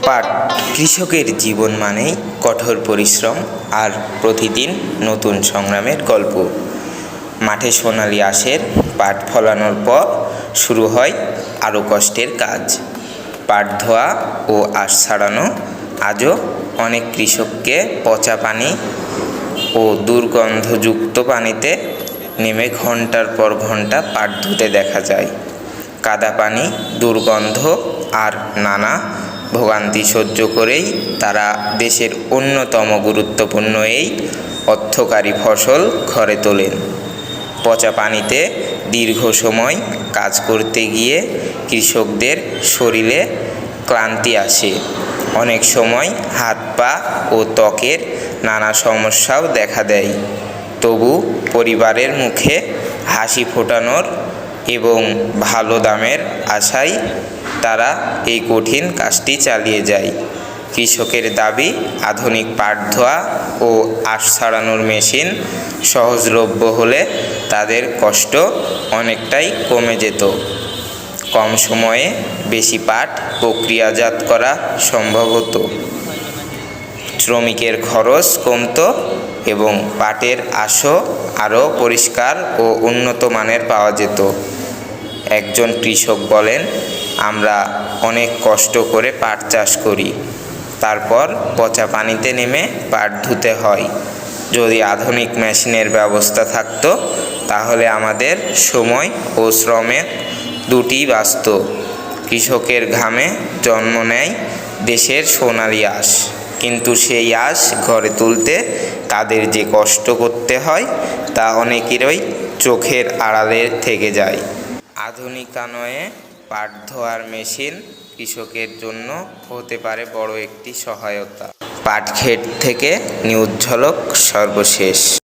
পাট কৃষকের জীবন মানেই কঠোর পরিশ্রম আর প্রতিদিন নতুন সংগ্রামের গল্প। মাঠে সোনালি আঁশের পাট ফলানোর পর শুরু হয় আরও কষ্টের কাজ। পাট ধোয়া ও আঁশ ছাড়ানো। আজও অনেক কৃষককে পচা পানি ও দুর্গন্ধযুক্ত পানিতে নেমে ঘন্টার পর ঘন্টা পাট ধুতে দেখা যায়। কাদা পানি, দুর্গন্ধ আর নানা ভোগান্তি সহ্য করেই তারা দেশের অন্যতম গুরুত্বপূর্ণ এই অর্থকারী ফসল ঘরে তোলেন। পচা পানিতে দীর্ঘ সময় কাজ করতে গিয়ে কৃষকদের শরীরে ক্লান্তি আসে। অনেক সময় হাত পা ও ত্বকের নানা সমস্যাও দেখা দেয়। তবু পরিবারের মুখে হাসি ফোটানোর এবং ভালো দামের আশায় তারা এই কঠিন কাজটি চালিয়ে যায়। কৃষকের দাবি, আধুনিক পাট ধোয়া ও আঁশ ছাড়ানোর মেশিন সহজলভ্য হলে তাদের কষ্ট অনেকটাই কমে যেত। কম সময়ে বেশি পাট প্রক্রিয়াজাত করা সম্ভব হতো, শ্রমিকের খরচ কমত এবং পাটের আঁশও আরও পরিষ্কার ও উন্নত মানের পাওয়া যেত। একজন কৃষক বলেন, আমরা অনেক কষ্ট করে পাট চাষ করি, তারপর পচা পানিতে নেমে পাট ধুতে হয়। যদি আধুনিক মেশিনের ব্যবস্থা থাকতো তাহলে আমাদের সময় ও শ্রমের দুটিই বাঁচত। কৃষকের ঘামে জন্ম নেয় দেশের সোনালি আঁশ, কিন্তু সেই আঁশ ঘরে তুলতে তাদের যে কষ্ট করতে হয় তা অনেকেরই চোখের আড়ালে থেকে যায়। আধুনিকায়নে পাট ধোয়ার মেশিন কৃষকের জন্য হতে পারে বড় একটি সহায়তা। পাট ক্ষেত থেকে নিউজ ঝলক সর্বশেষ।